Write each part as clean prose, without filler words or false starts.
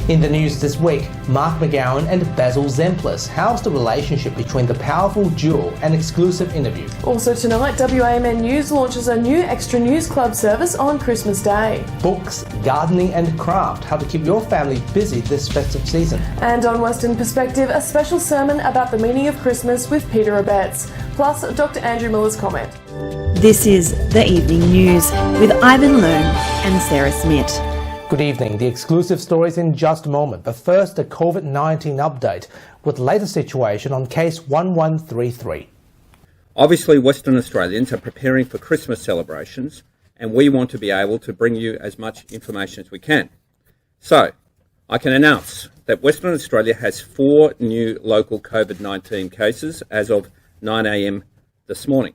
In the news this week, Mark McGowan and Basil Zemplis. How's the relationship between the powerful duo? An exclusive interview. Also tonight, WAMN News launches a new Extra News Club service on Christmas Day. Books, gardening and craft. How to keep your family busy this festive season. And on Western Perspective, a special sermon about the meaning of Christmas with Peter Abetz. Plus, Dr. Andrew Miller's comment. This is The Evening News with Ivan Leung and Sarah Smith. Good evening. The exclusive stories in just a moment, but first the COVID-19 update with latest situation on case 1133. Obviously, Western Australians are preparing for Christmas celebrations and we want to be able to bring you as much information as we can. So, I can announce that Western Australia has 4 new local COVID-19 cases as of 9 a.m. this morning.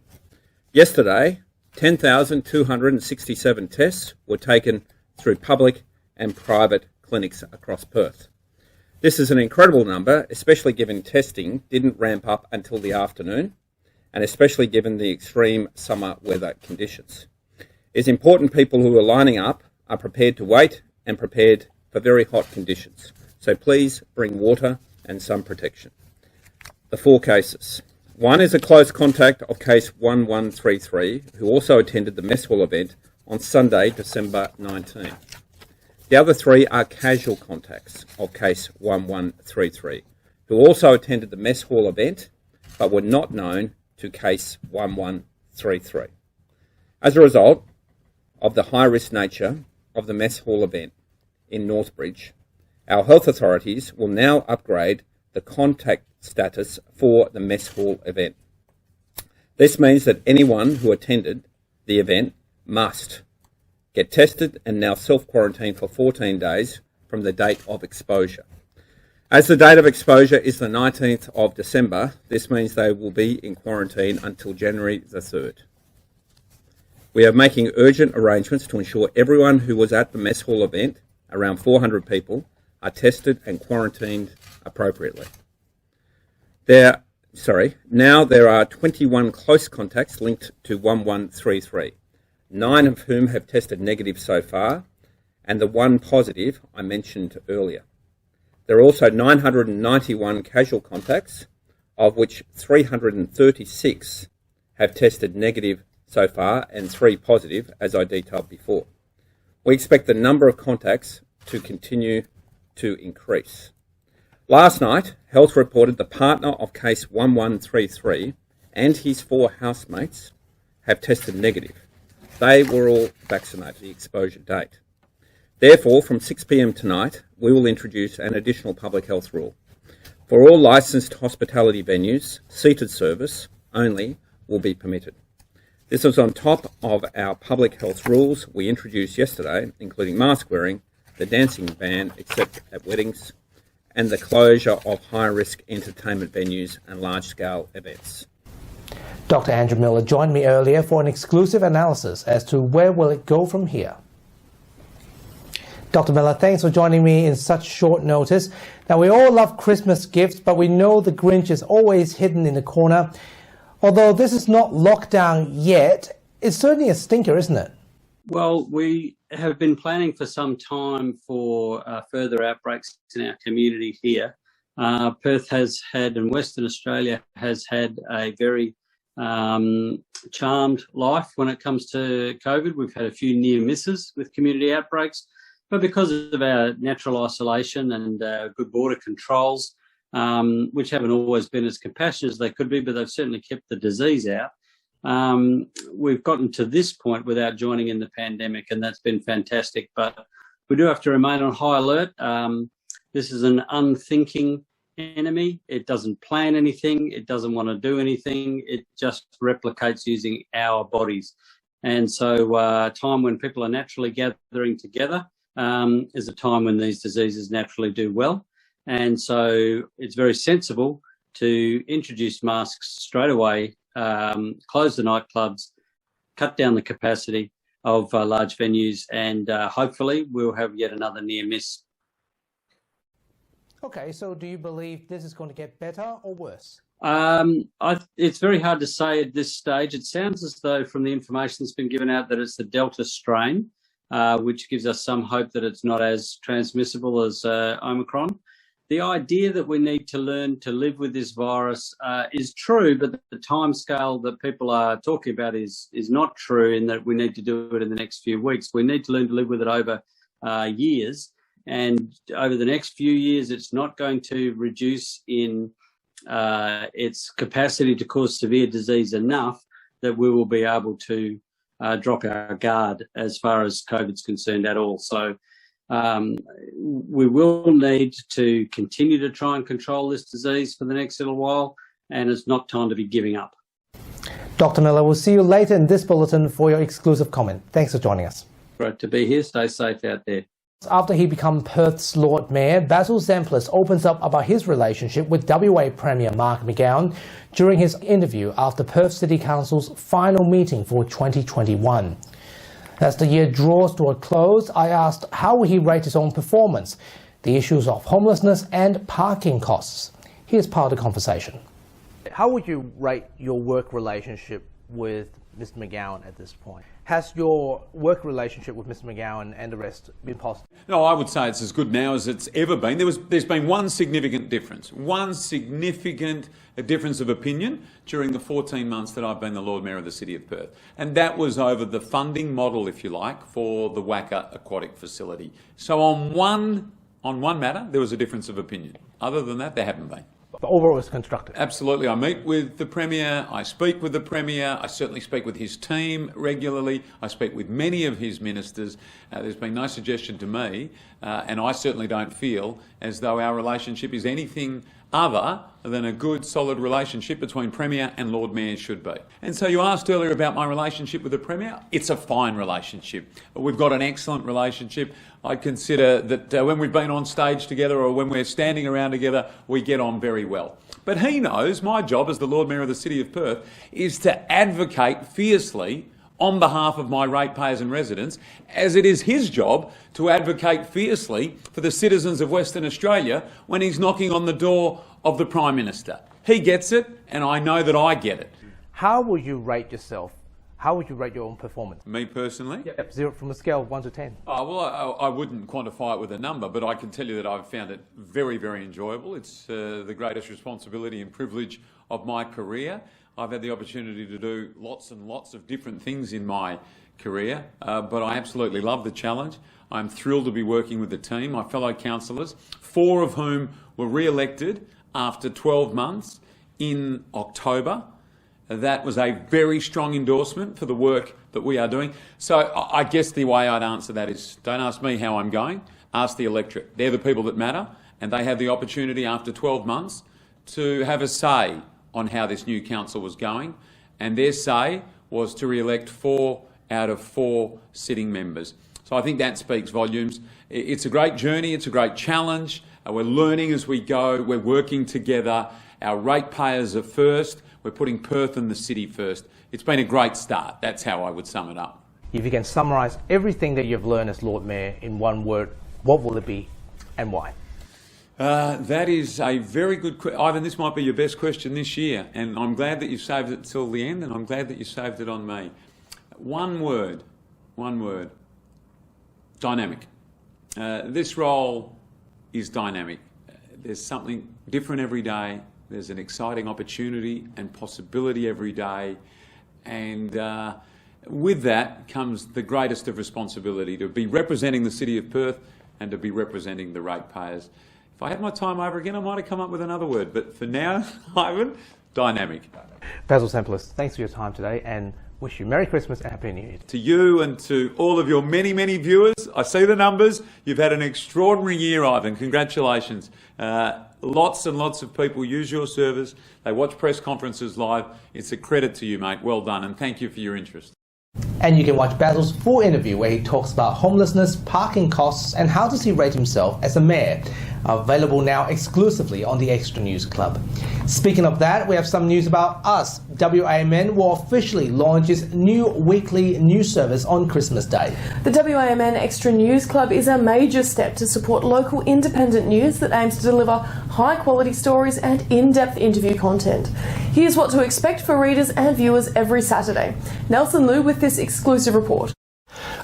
Yesterday, 10,267 tests were taken through public and private clinics across Perth. This is an incredible number, especially given testing didn't ramp up until the afternoon, and especially given the extreme summer weather conditions. It's important people who are lining up are prepared to wait and prepared for very hot conditions. So please bring water and sun protection. The 4 cases. One is a close contact of case 1133, who also attended the Mess Hall event on Sunday, December 19. The other 3 are casual contacts of case 1133, who also attended the Mess Hall event, but were not known to case 1133. As a result of the high-risk nature of the Mess Hall event in Northbridge, our health authorities will now upgrade the contact status for the Mess Hall event. This means that anyone who attended the event must get tested and now self-quarantine for 14 days from the date of exposure. As the date of exposure is the 19th of December, this means they will be in quarantine until January the 3rd. We are making urgent arrangements to ensure everyone who was at the Mess Hall event, around 400 people, are tested and quarantined appropriately. Now there are 21 close contacts linked to 1133. 9 of whom have tested negative so far, and the 1 positive I mentioned earlier. There are also 991 casual contacts, of which 336 have tested negative so far and 3 positive, as I detailed before. We expect the number of contacts to continue to increase. Last night, Health reported the partner of case 1133 and his 4 housemates have tested negative. They were all vaccinated at the exposure date. Therefore, from 6 p.m. tonight, we will introduce an additional public health rule. For all licensed hospitality venues, seated service only will be permitted. This is on top of our public health rules we introduced yesterday, including mask wearing, the dancing ban except at weddings, and the closure of high-risk entertainment venues and large-scale events. Dr. Andrew Miller joined me earlier for an exclusive analysis as to where will it go from here. Dr. Miller, thanks for joining me in such short notice. Now, we all love Christmas gifts, but we know the Grinch is always hidden in the corner. Although this is not lockdown yet, it's certainly a stinker, isn't it? Well, we have been planning for some time for further outbreaks in our community here. Perth has had, and Western Australia has had, a very charmed life when it comes to COVID. We've had a few near misses with community outbreaks, but because of our natural isolation and good border controls, which haven't always been as compassionate as they could be, but they've certainly kept the disease out, we've gotten to this point without joining in the pandemic, and that's been fantastic. But we do have to remain on high alert. This is an unthinking enemy. It doesn't plan anything. It doesn't want to do anything. It just replicates using our bodies. And so a time when people are naturally gathering together is a time when these diseases naturally do well. And so it's very sensible to introduce masks straight away, close the nightclubs, cut down the capacity of large venues, and hopefully we'll have yet another near miss. Okay, so do you believe this is going to get better or worse? It's very hard to say at this stage. It sounds as though from the information that's been given out that it's the Delta strain. which gives us some hope that it's not as transmissible as Omicron. The idea that we need to learn to live with this virus is true, but the timescale that people are talking about is not true, in that we need to do it in the next few weeks. We need to learn to live with it over years, and over the next few years, it's not going to reduce in its capacity to cause severe disease enough that we will be able to drop our guard as far as COVID's concerned at all. So we will need to continue to try and control this disease for the next little while, and it's not time to be giving up. Dr. Miller, we'll see you later in this bulletin for your exclusive comment. Thanks for joining us. Great to be here. Stay safe out there. After he became Perth's Lord Mayor, Basil Zempilas opens up about his relationship with WA Premier Mark McGowan during his interview after Perth City Council's final meeting for 2021. As the year draws to a close, I asked how will he rate his own performance, the issues of homelessness and parking costs. Here's part of the conversation. How would you rate your work relationship with Mr. McGowan at this point? Has your work relationship with Mr. McGowan and the rest been positive? No, I would say it's as good now as it's ever been. There's been one significant difference of opinion during the 14 months that I've been the Lord Mayor of the City of Perth. And that was over the funding model, if you like, for the WACA aquatic facility. So on one matter, there was a difference of opinion. Other than that, there haven't been. But overall, it's constructive. Absolutely. I meet with the Premier, I speak with the Premier, I certainly speak with his team regularly, I speak with many of his ministers. There's been no suggestion to me, and I certainly don't feel as though our relationship is anything other than a good, solid relationship between Premier and Lord Mayor should be. And so you asked earlier about my relationship with the Premier. It's a fine relationship. We've got an excellent relationship. I consider that when we've been on stage together or when we're standing around together, we get on very well. But he knows my job as the Lord Mayor of the City of Perth is to advocate fiercely on behalf of my ratepayers and residents, as it is his job to advocate fiercely for the citizens of Western Australia when he's knocking on the door of the Prime Minister. He gets it, and I know that I get it. How would you rate yourself? How would you rate your own performance? Me personally? Yep, zero from a scale of 1 to 10. Oh, well, I wouldn't quantify it with a number, but I can tell you that I've found it very, very enjoyable. It's the greatest responsibility and privilege of my career. I've had the opportunity to do lots and lots of different things in my career, but I absolutely love the challenge. I'm thrilled to be working with the team, my fellow councillors, 4 of whom were re-elected after 12 months in October. That was a very strong endorsement for the work that we are doing. So I guess the way I'd answer that is, don't ask me how I'm going, ask the electorate. They're the people that matter, and they had the opportunity after 12 months to have a say on how this new council was going, and their say was to re-elect 4 out of 4 sitting members. So I think that speaks volumes. It's a great journey, it's a great challenge. We're learning as we go, we're working together. Our ratepayers are first, we're putting Perth and the city first. It's been a great start, that's how I would sum it up. If you can summarise everything that you've learned as Lord Mayor in one word, what will it be and why? That is a very good question. Ivan, this might be your best question this year, and I'm glad that you saved it till the end, and I'm glad that you saved it on me. One word, dynamic. This role is dynamic. There's something different every day. There's an exciting opportunity and possibility every day, and with that comes the greatest of responsibility, to be representing the City of Perth and to be representing the ratepayers. If I had my time over again, I might have come up with another word, but for now, Ivan, dynamic. Basil Zempilas, thanks for your time today, and wish you Merry Christmas and Happy New Year. To you and to all of your many, many viewers, I see the numbers. You've had an extraordinary year, Ivan. Congratulations. Lots and lots of people use your service. They watch press conferences live. It's a credit to you, mate. Well done, and thank you for your interest. And you can watch Basil's full interview where he talks about homelessness, parking costs, and how does he rate himself as a mayor. Available now exclusively on the Extra News Club. Speaking of that, we have some news about us. WAMN will officially launch its new weekly news service on Christmas Day. The WAMN Extra News Club is a major step to support local independent news that aims to deliver high-quality stories and in-depth interview content. Here's what to expect for readers and viewers every Saturday. Nelson Liu with this exclusive report.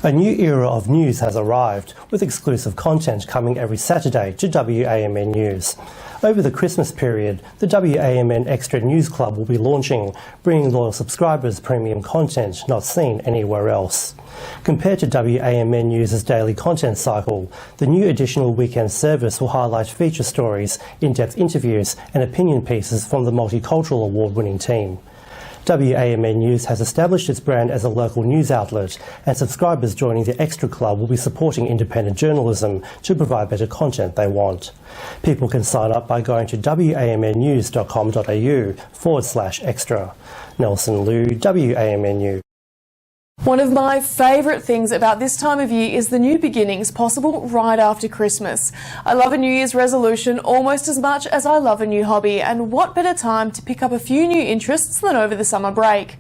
A new era of news has arrived, with exclusive content coming every Saturday to WAMN News. Over the Christmas period, the WAMN Extra News Club will be launching, bringing loyal subscribers premium content not seen anywhere else. Compared to WAMN News' daily content cycle, the new additional weekend service will highlight feature stories, in-depth interviews and opinion pieces from the Multicultural Award-winning team. WAMN News has established its brand as a local news outlet, and subscribers joining the Extra Club will be supporting independent journalism to provide better content they want. People can sign up by going to wamnnews.com.au/extra. Nelson Liu, WAMN News. One of my favourite things about this time of year is the new beginnings possible right after Christmas. I love a New Year's resolution almost as much as I love a new hobby, and what better time to pick up a few new interests than over the summer break.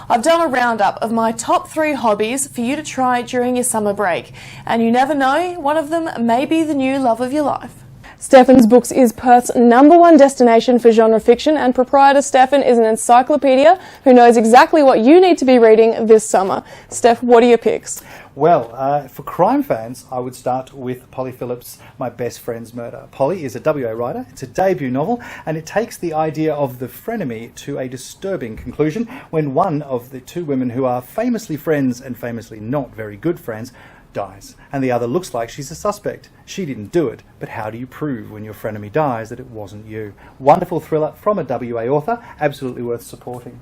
I've done a roundup of my top 3 hobbies for you to try during your summer break, and you never know, one of them may be the new love of your life. Stefan's Books is Perth's #1 destination for genre fiction, and proprietor Stefan is an encyclopedia who knows exactly what you need to be reading this summer. Steph, what are your picks? Well, for crime fans, I would start with Polly Phillips' My Best Friend's Murder. Polly is a WA writer, it's a debut novel, and it takes the idea of the frenemy to a disturbing conclusion when one of the 2 women who are famously friends and famously not very good friends dies, and the other looks like she's a suspect. She didn't do it, but how do you prove when your frenemy dies that it wasn't you? Wonderful thriller from a WA author, absolutely worth supporting.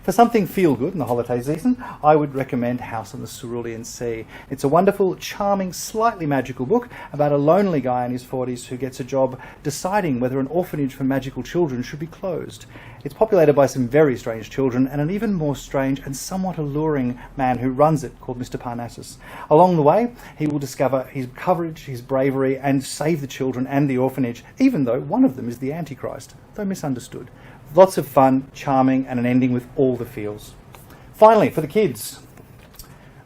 For something feel-good in the holiday season, I would recommend House on the Cerulean Sea. It's a wonderful, charming, slightly magical book about a lonely guy in his 40s who gets a job deciding whether an orphanage for magical children should be closed. It's populated by some very strange children and an even more strange and somewhat alluring man who runs it, called Mr. Parnassus. Along the way, he will discover his courage, his bravery, and save the children and the orphanage, even though one of them is the Antichrist, though misunderstood. Lots of fun, charming, and an ending with all the feels. Finally, for the kids,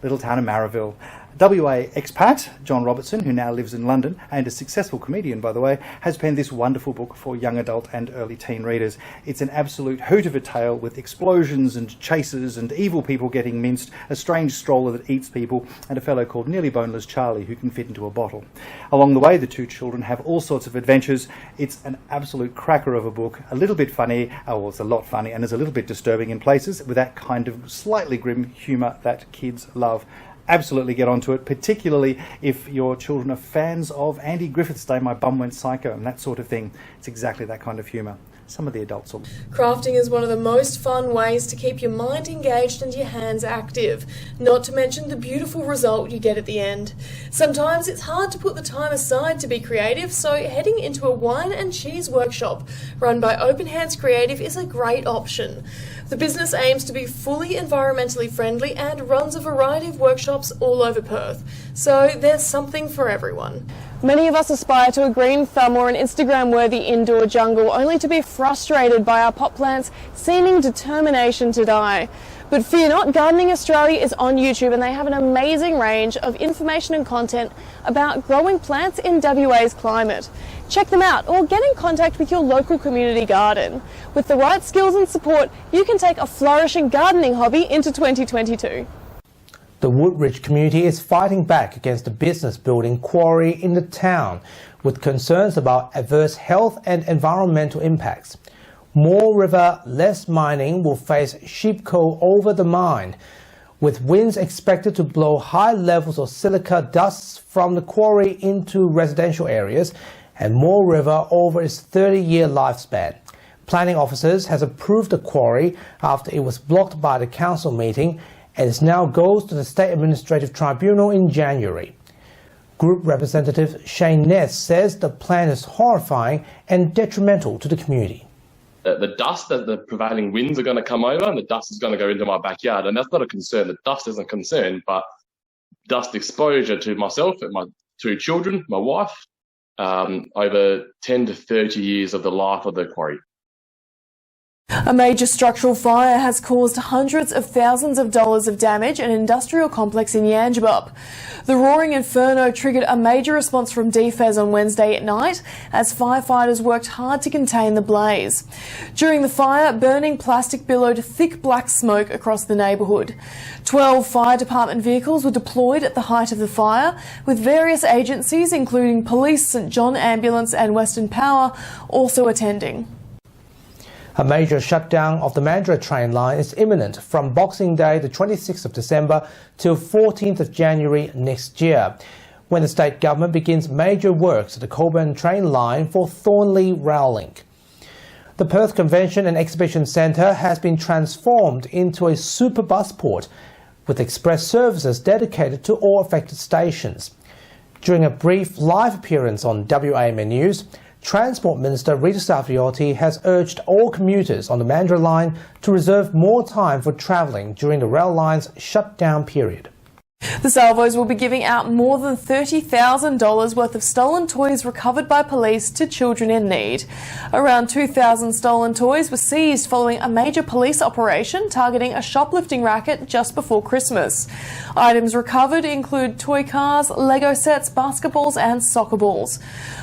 Little Town of Marraville. WA expat John Robertson, who now lives in London and a successful comedian, by the way, has penned this wonderful book for young adult and early teen readers. It's an absolute hoot of a tale with explosions and chases and evil people getting minced, a strange stroller that eats people, and a fellow called Nearly Boneless Charlie who can fit into a bottle. Along the way, the 2 children have all sorts of adventures. It's an absolute cracker of a book, a little bit funny, well, it's a lot funny, and it's a little bit disturbing in places, with that kind of slightly grim humour that kids love. Absolutely get onto it, particularly if your children are fans of Andy Griffith's Day My Bum Went Psycho and that sort of thing. It's exactly that kind of humour. Some of the adults will. Crafting is one of the most fun ways to keep your mind engaged and your hands active, not to mention the beautiful result you get at the end. Sometimes it's hard to put the time aside to be creative, so heading into a wine and cheese workshop run by Open Hands Creative is a great option. The business aims to be fully environmentally friendly and runs a variety of workshops all over Perth, so there's something for everyone. Many of us aspire to a green thumb or an Instagram-worthy indoor jungle, only to be frustrated by our pot plants' seeming determination to die. But fear not, Gardening Australia is on YouTube and they have an amazing range of information and content about growing plants in WA's climate. Check them out or get in contact with your local community garden. With the right skills and support, you can take a flourishing gardening hobby into 2022. The Woodridge community is fighting back against the business building quarry in the town, with concerns about adverse health and environmental impacts. More river, less mining will face Sheepcoe over the mine, with winds expected to blow high levels of silica dust from the quarry into residential areas, and Moore River over its 30-year lifespan. Planning officers has approved the quarry after it was blocked by the council meeting, and it now goes to the State Administrative Tribunal in January. Group Representative Shane Ness says the plan is horrifying and detrimental to the community. The dust, the prevailing winds are going to come over and the dust is going to go into my backyard, and that's not a concern. The dust isn't a concern, but dust exposure to myself and my 2 children, my wife, over 10 to 30 years of the life of the quarry. A major structural fire has caused hundreds of thousands of dollars of damage in an industrial complex in Yangebup. The roaring inferno triggered a major response from DFES on Wednesday at night as firefighters worked hard to contain the blaze. During the fire, burning plastic billowed thick black smoke across the neighbourhood. 12 fire department vehicles were deployed at the height of the fire, with various agencies including Police, St John Ambulance and Western Power also attending. A major shutdown of the Mandurah train line is imminent from Boxing Day, the 26th of December, till 14th of January next year, when the state government begins major works at the Cockburn train line for Thornley Rail Link. The Perth Convention and Exhibition Centre has been transformed into a super bus port, with express services dedicated to all affected stations. During a brief live appearance on WAMN News, Transport Minister Rita Saviotti has urged all commuters on the Mandurah line to reserve more time for travelling during the rail line's shutdown period. The Salvos will be giving out more than $30,000 worth of stolen toys recovered by police to children in need. Around 2,000 stolen toys were seized following a major police operation targeting a shoplifting racket just before Christmas. Items recovered include toy cars, Lego sets, basketballs and soccer balls.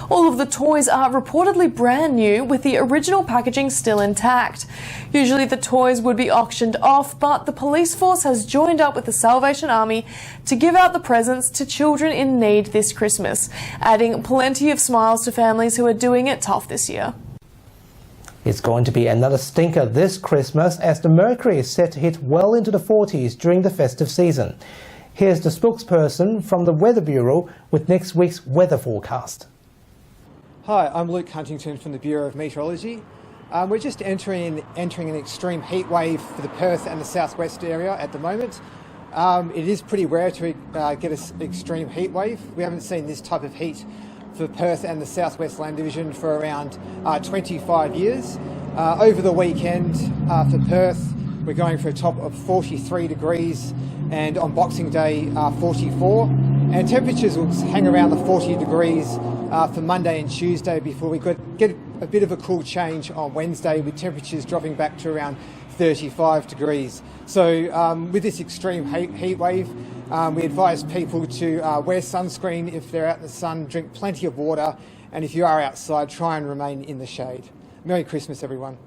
All of the toys are reportedly brand new, with the original packaging still intact. Usually the toys would be auctioned off, but the police force has joined up with the Salvation Army to give out the presents to children in need this Christmas, adding plenty of smiles to families who are doing it tough this year. It's going to be another stinker this Christmas, as the mercury is set to hit well into the 40s during the festive season. Here's the spokesperson from the Weather Bureau with next week's weather forecast. Hi, I'm Luke Huntington from the Bureau of Meteorology. We're just entering an extreme heat wave for the Perth and the southwest area at the moment. It is pretty rare to get an extreme heat wave. We haven't seen this type of heat for Perth and the Southwest Land Division for around 25 years. Over the weekend for Perth, we're going for a top of 43 degrees, and on Boxing Day 44. And temperatures will hang around the 40 degrees for Monday and Tuesday before we get a bit of a cool change on Wednesday, with temperatures dropping back to around 35 degrees. So with this extreme heat wave, we advise people to wear sunscreen if they're out in the sun, drink plenty of water, and if you are outside, try and remain in the shade. Merry Christmas, everyone.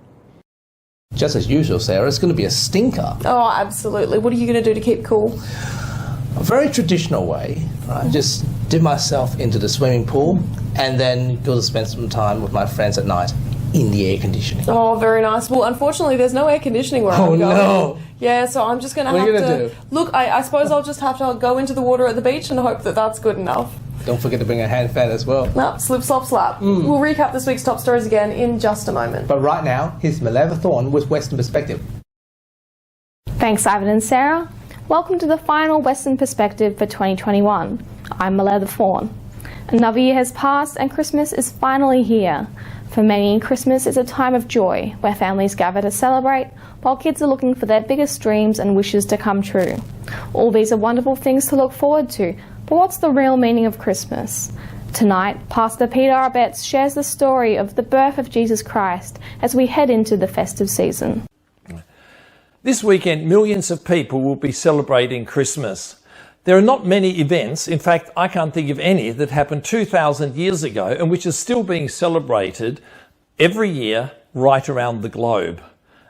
Just as usual, Sarah, it's going to be a stinker. Oh, absolutely. What are you going to do to keep cool? A very traditional way, right? Just dip myself into the swimming pool and then go to spend some time with my friends at night in the air conditioning. Oh, very nice. Well, unfortunately, there's no air conditioning where I'm going. No. Yeah, so I'm just going to have to... What are you going to do? Look, I suppose I'll just have to go into the water at the beach and hope that that's good enough. Don't forget to bring a hand fan as well. No, slip, slop, slap. We'll recap this week's top stories again in just a moment. But right now, here's Maleva Thorne with Western Perspective. Thanks, Ivan and Sarah. Welcome to the final Western Perspective for 2021. I'm Maleva Thorne. Another year has passed and Christmas is finally here. For many, Christmas is a time of joy where families gather to celebrate while kids are looking for their biggest dreams and wishes to come true. All these are wonderful things to look forward to, but what's the real meaning of Christmas? Tonight, Pastor Peter Arbetz shares the story of the birth of Jesus Christ as we head into the festive season. This weekend, millions of people will be celebrating Christmas. There are not many events, in fact, I can't think of any, that happened 2,000 years ago and which are still being celebrated every year right around the globe.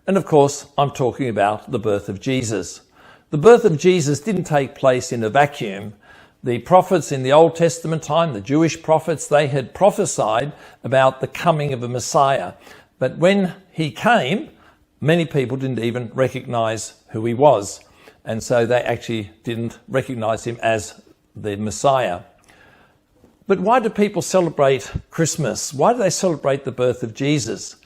And of course, I'm talking about the birth of Jesus. The birth of Jesus didn't take place in a vacuum. The prophets in the Old Testament time, the Jewish prophets, they had prophesied about the coming of a Messiah. But when he came, many people didn't even recognize who he was. And so they actually didn't recognize him as the Messiah. But why do people celebrate Christmas? Why do they celebrate the birth of Jesus?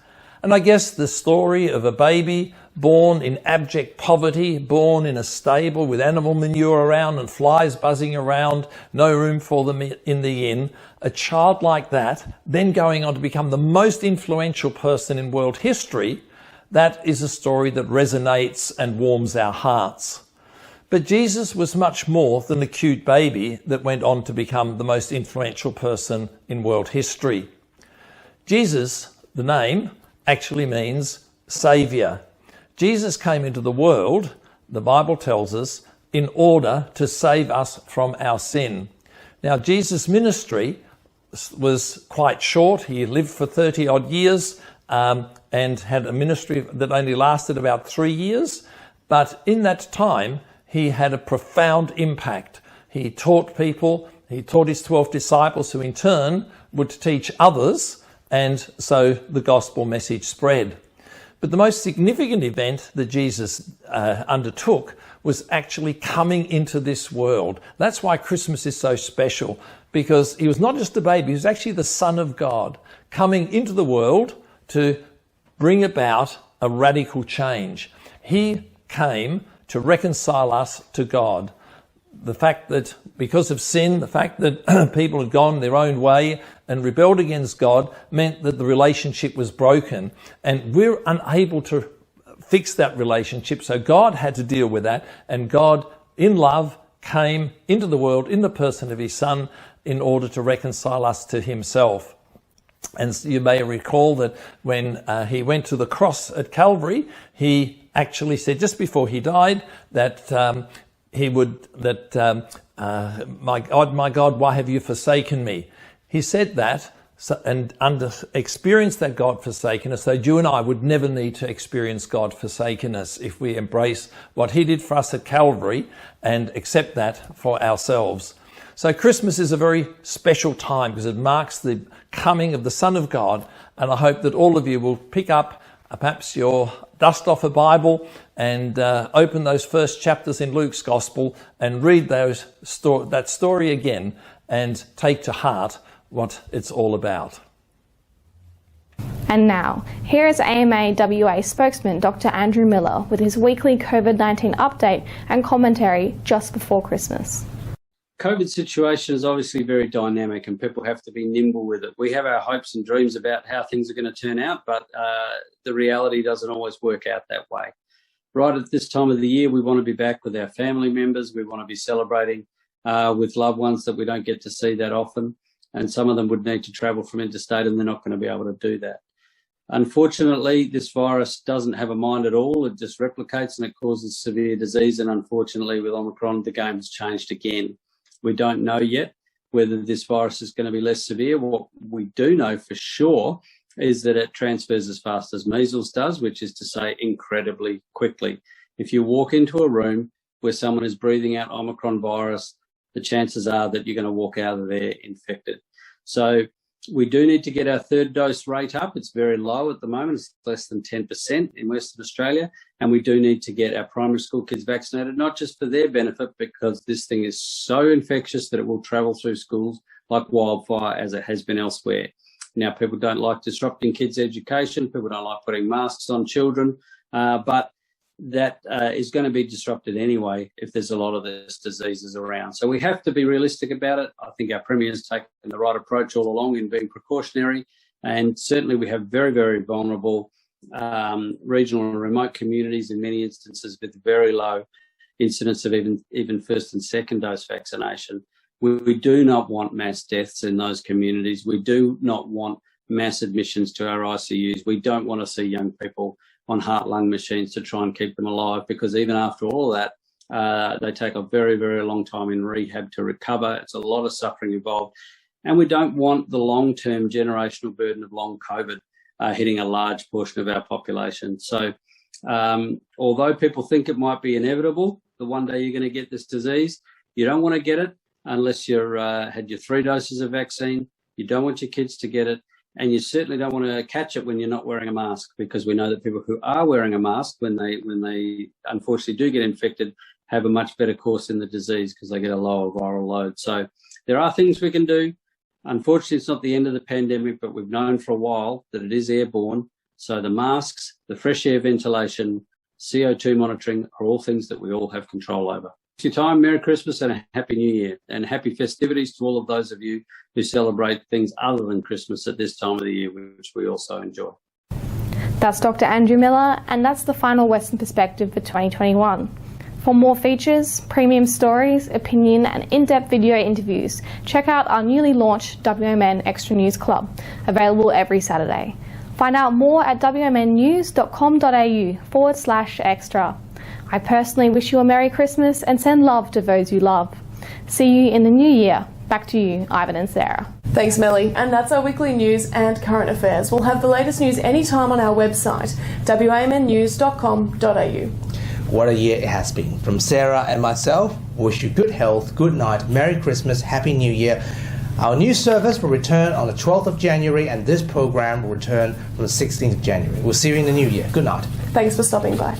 And I guess the story of a baby born in abject poverty, born in a stable with animal manure around and flies buzzing around, no room for them in the inn, a child like that, then going on to become the most influential person in world history, that is a story that resonates and warms our hearts. But Jesus was much more than a cute baby that went on to become the most influential person in world history. Jesus, the name, actually means Saviour. Jesus came into the world, the Bible tells us, in order to save us from our sin. Now, Jesus' ministry was quite short. He lived for 30 odd years and had a ministry that only lasted about 3 years. But in that time, he had a profound impact. He taught people, he taught his 12 disciples, who in turn would teach others, and so the gospel message spread. But the most significant event that Jesus undertook was actually coming into this world. That's why Christmas is so special, because he was not just a baby, he was actually the Son of God, coming into the world to bring about a radical change. He came to reconcile us to God. The fact that because of sin, the fact that people had gone their own way and rebelled against God meant that the relationship was broken, and we're unable to fix that relationship. So God had to deal with that, and God, in love, came into the world in the person of his Son in order to reconcile us to himself. And you may recall that when he went to the cross at Calvary, he actually said just before he died that my God, why have you forsaken me? He said that and experienced that God forsaken us, so you and I would never need to experience God forsaken us if we embrace what he did for us at Calvary and accept that for ourselves. So Christmas is a very special time because it marks the coming of the Son of God, and I hope that all of you will pick up perhaps your dust off a Bible and open those first chapters in Luke's Gospel and read that story again and take to heart what it's all about. And now, here is AMA WA spokesman Dr. Andrew Miller with his weekly COVID-19 update and commentary just before Christmas. COVID situation is obviously very dynamic and people have to be nimble with it. We have our hopes and dreams about how things are going to turn out, but the reality doesn't always work out that way. Right at this time of the year, we want to be back with our family members. We want to be celebrating with loved ones that we don't get to see that often. And some of them would need to travel from interstate and they're not going to be able to do that. Unfortunately, this virus doesn't have a mind at all. It just replicates and it causes severe disease. And unfortunately, with Omicron, the game has changed again. We don't know yet whether this virus is going to be less severe. What we do know for sure is that it transfers as fast as measles does, which is to say incredibly quickly. If you walk into a room where someone is breathing out Omicron virus, the chances are that you're going to walk out of there infected. So we do need to get our third dose rate up. It's very low at the moment. It's less than 10% in Western Australia. And we do need to get our primary school kids vaccinated, not just for their benefit, because this thing is so infectious that it will travel through schools like wildfire as it has been elsewhere. Now, people don't like disrupting kids' education. People don't like putting masks on children. But that is going to be disrupted anyway if there's a lot of this diseases around. So we have to be realistic about it. I think our Premier has taken the right approach all along in being precautionary. And certainly we have very, very vulnerable regional and remote communities in many instances with very low incidence of even first and second dose vaccination. We do not want mass deaths in those communities. We do not want mass admissions to our ICUs. We don't want to see young people on heart-lung machines to try and keep them alive, because even after all that, they take a very, very long time in rehab to recover. It's a lot of suffering involved. And we don't want the long-term generational burden of long COVID hitting a large portion of our population. So although people think it might be inevitable that one day you're going to get this disease, you don't want to get it unless you've had your 3 doses of vaccine. You don't want your kids to get it. And you certainly don't want to catch it when you're not wearing a mask, because we know that people who are wearing a mask, when they unfortunately do get infected, have a much better course in the disease because they get a lower viral load. So there are things we can do. Unfortunately, it's not the end of the pandemic, but we've known for a while that it is airborne. So the masks, the fresh air ventilation, CO2 monitoring are all things that we all have control over. Your time, Merry Christmas and a Happy New Year, and happy festivities to all of those of you who celebrate things other than Christmas at this time of the year, which we also enjoy. That's Dr. Andrew Miller, and that's the final Western Perspective for 2021. For more features, premium stories, opinion and in-depth video interviews, check out our newly launched WMN Extra News Club, available every Saturday. Find out more at wmnnews.com.au/extra. I personally wish you a Merry Christmas and send love to those you love. See you in the new year. Back to you, Ivan and Sarah. Thanks, Melly. And that's our weekly news and current affairs. We'll have the latest news anytime on our website, wamnnews.com.au. What a year it has been. From Sarah and myself, we wish you good health, good night, Merry Christmas, Happy New Year. Our news service will return on the 12th of January and this program will return on the 16th of January. We'll see you in the new year. Good night. Thanks for stopping by.